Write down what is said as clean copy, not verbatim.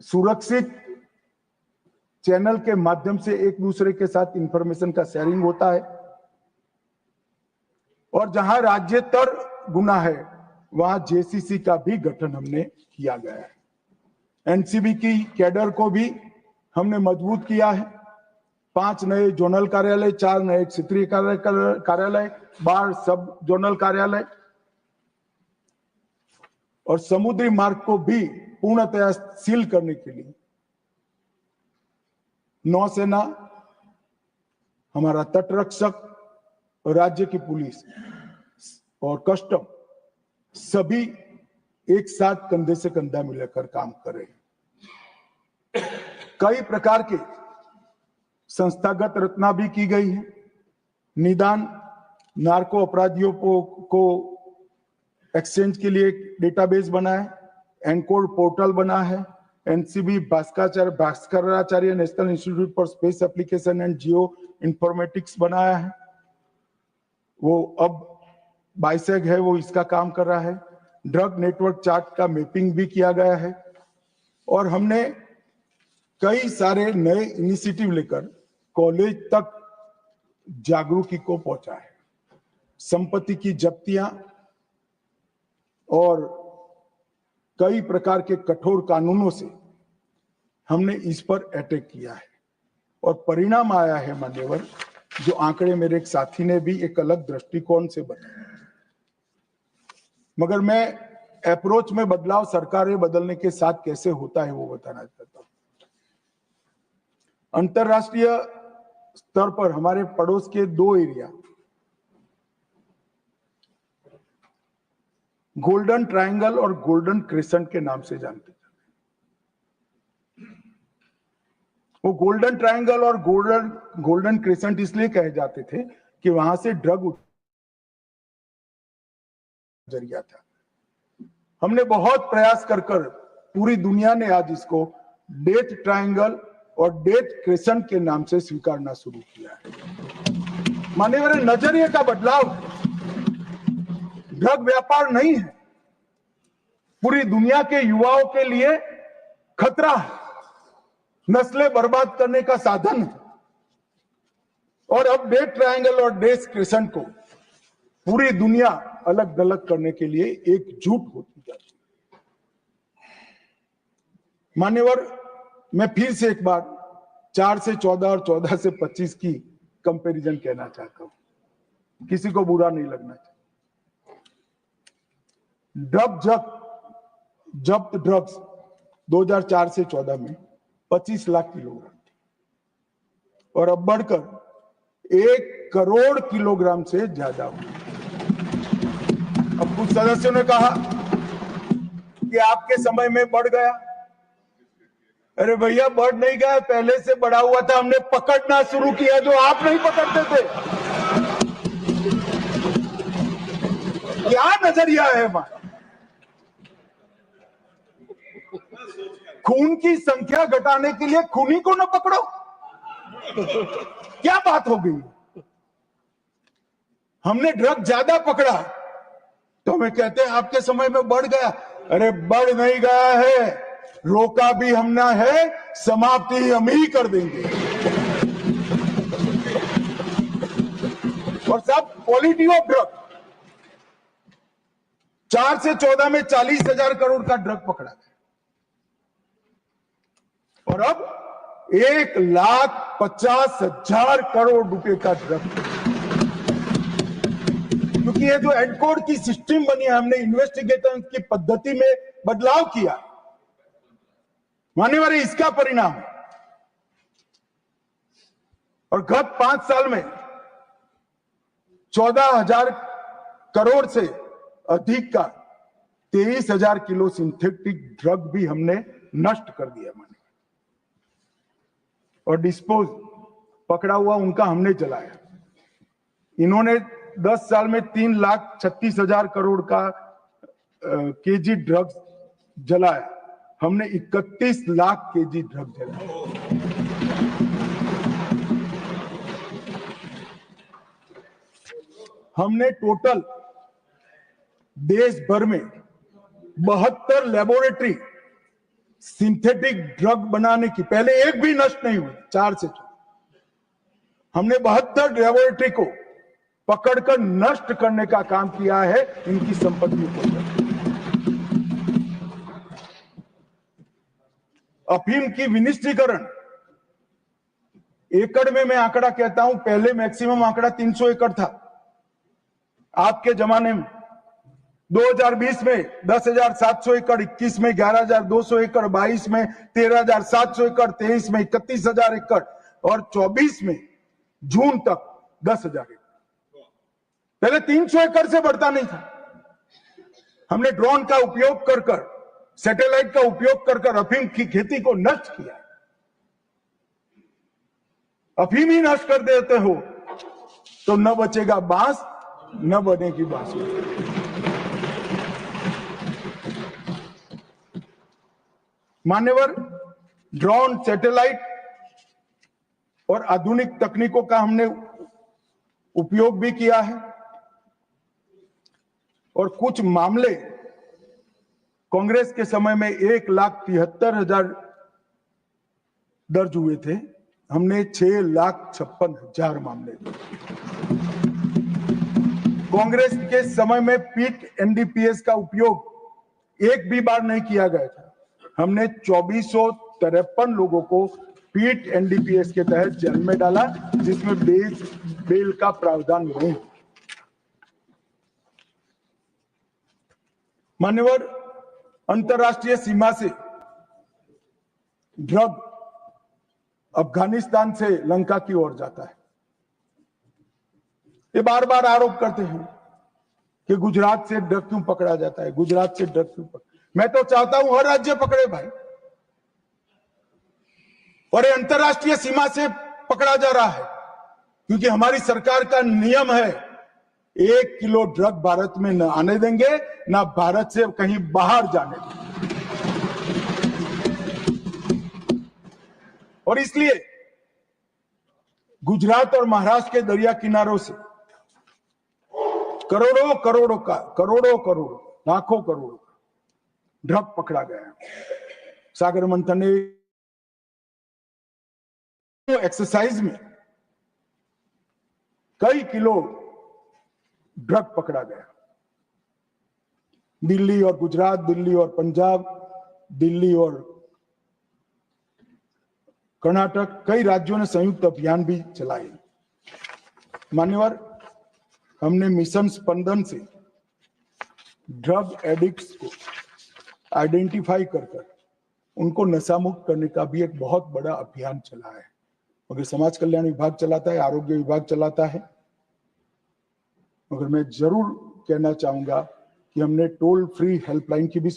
सुरक्षित चैनल के माध्यम से एक दूसरे के साथ इंफॉर्मेशन का शेयरिंग होता है, और जहां राज्यस्तर गुना है वहां जेसीसी का भी गठन हमने किया गया है। एनसीबी की कैडर को भी हमने मजबूत किया है। 5 नए जोनल कार्यालय, 4 नए क्षेत्रीय कार्यालय, 12 सब जोनल कार्यालय, और समुद्री मार्ग को भी पूर्णतया सील करने के लिए नौसेना, हमारा तटरक्षक, राज्य की पुलिस और कस्टम सभी एक साथ कंधे से कंधा मिलाकर काम कर रहे हैं। कई प्रकार के संस्थागत रचना भी की गई है। निदान नार्को अपराधियों को एक्सचेंज के लिए एक डेटाबेस बना है, एनकोड पोर्टल बना है, NCB Bhaskaracharya national institute for space application and Jio informatics बनाया है, वो अब बाइसेग है, वो इसका काम कर रहा है। ड्रग नेटवर्क चार्ट का मैपिंग भी किया गया है, और हमने कई सारे नए इनिशिएटिव लेकर कॉलेज तक जागरूकता को पहुंचा है। संपत्ति की जब्तियां और कई प्रकार के कठोर कानूनों से हमने इस पर अटैक किया है, और परिणाम आया है मान्यवर, जो आंकड़े मेरे एक साथी ने भी एक अलग दृष्टिकोण से बताया। मगर मैं अप्रोच में बदलाव सरकारें बदलने के साथ कैसे होता है वो बताना चाहता हूं। अंतरराष्ट्रीय स्तर पर हमारे पड़ोस के 2 एरिया गोल्डन ट्रायंगल और गोल्डन क्रेसेंट के नाम से जानते थे। वो गोल्डन ट्रायंगल और गोल्डन क्रेसेंट इसलिए कहे जाते थे कि वहां से ड्रग जरिया था। हमने बहुत प्रयास कर पूरी दुनिया ने आज इसको डेथ ट्रायंगल और डेथ क्रेसेंट के नाम से स्वीकारना शुरू किया है। माननीय नजरिए का बदलाव, ड्रग व्यापार नहीं है, पूरी दुनिया के युवाओं के लिए खतरा है, नस्लें बर्बाद करने का साधन है, और अब डेथ ट्रायंगल और डेथ क्रेसेंट को पूरी दुनिया अलग अलग करने के लिए एकजुट होती जाती है। मान्यवर, मैं फिर से एक बार 4 से 14 और 14 से 25 की कंपैरिजन कहना चाहता हूं, किसी को बुरा नहीं लगना चाहिए। जब्त ड्रग्स 2004 से 14 में 25 लाख किलोग्राम थी, और अब बढ़कर 1 करोड़ किलोग्राम से ज्यादा हुई। अब कुछ सदस्यों ने कहा कि आपके समय में बढ़ गया। अरे भैया, बढ़ नहीं गया, पहले से बढ़ा हुआ था, हमने पकड़ना शुरू किया जो आप नहीं पकड़ते थे। क्या नजरिया है हमारा? खून की संख्या घटाने के लिए खूनी को न पकड़ो, क्या बात हो गई? हमने ड्रग ज्यादा पकड़ा तो हमें कहते हैं आपके समय में बढ़ गया। अरे बढ़ नहीं गया है, रोका भी हमने है, समाप्ति हम ही कर देंगे। और साहब, क्वालिटी ऑफ ड्रग 4 से 14 में 40,000 करोड़ का ड्रग पकड़ा गया, और अब 1,50,000 करोड़ रुपए का ड्रग। क्योंकि ये जो एनकोड की सिस्टम बनी है, हमने इन्वेस्टिगेशन की पद्धति में बदलाव किया, मानने वाले इसका परिणाम। और गत 5 साल में 14,000 करोड़ से अधिक का 23,000 किलो सिंथेटिक ड्रग भी हमने नष्ट कर दिया, माने। और डिस्पोज पकड़ा हुआ उनका हमने जलाया। इन्होंने 10 साल में 3,36,000 करोड़ का केजी ड्रग्स जलाया, हमने 31 लाख केजी ड्रग जलाया। हमने टोटल देश भर में 72 लेबोरेटरी सिंथेटिक ड्रग बनाने की, पहले एक भी नष्ट नहीं हुई, 4 से 4। हमने 72 लेबोरेटरी को पकड़कर नष्ट करने का काम किया है, इनकी संपत्ति को। अफीम की विनिष्टीकरण, एकड़ में मैं आंकड़ा कहता हूं, पहले मैक्सिमम आंकड़ा 300 एकड़ था आपके जमाने में। 2020 में 10,700 एकड़, 21 में 11,200 एकड़, 22 में 13,700 एकड़, 23 में 31,000 एकड़ और 24 में जून तक 10,000 एकड़। पहले 300 एकड़ से बढ़ता नहीं था। हमने ड्रोन का उपयोग कर सैटेलाइट का उपयोग कर अफीम की खेती को नष्ट किया। अफीम ही नष्ट कर देते हो तो न बचेगा बांस, न बनेगी बांसुरी। मान्यवर, ड्रोन, सैटेलाइट और आधुनिक तकनीकों का हमने उपयोग भी किया है और कुछ मामले कांग्रेस के समय में 1,73,000 दर्ज हुए थे, हमने 6,56,000 मामले। कांग्रेस के समय में पीट एनडीपीएस का उपयोग एक भी बार नहीं किया गया था। हमने 2453 लोगों को पीट एनडीपीएस के तहत जेल में डाला, जिसमें बेल का प्रावधान नहीं। मान्यवर, अंतरराष्ट्रीय सीमा से ड्रग अफगानिस्तान से लंका की ओर जाता है। ये बार बार आरोप करते हैं कि गुजरात से ड्रग क्यों पकड़ा जाता है, गुजरात से ड्रग क्यों पकड़ा। मैं तो चाहता हूं हर राज्य पकड़े भाई, और ये अंतरराष्ट्रीय सीमा से पकड़ा जा रहा है क्योंकि हमारी सरकार का नियम है 1 किलो ड्रग भारत में न आने देंगे, ना भारत से कहीं बाहर जाने देंगे। और इसलिए गुजरात और महाराष्ट्र के दरिया किनारों से करोड़ों लाखों करोड़ों ड्रग पकड़ा गया। सागर मंथन एक्सरसाइज में कई किलो ड्रग पकड़ा गया। दिल्ली और गुजरात, दिल्ली और पंजाब, दिल्ली और कर्नाटक, कई राज्यों ने संयुक्त अभियान भी चलाए। मान्यवर, हमने मिशन स्पंदन से ड्रग एडिक्ट्स को आइडेंटिफाई कर उनको नशा मुक्त करने का भी एक बहुत बड़ा अभियान चला है। मगर समाज कल्याण विभाग चलाता है, आरोग्य विभाग चलाता है। मगर मैं जरूर कहना चाहूंगा कि हमने टोल फ्री हेल्पलाइन की भी